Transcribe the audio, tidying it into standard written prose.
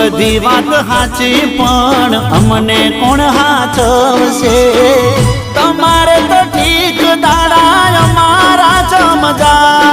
બધી વાત સાચી પણ અમને કોણ હાચવશે? તમારે તો ઠીક દાડા અમારા ચમજા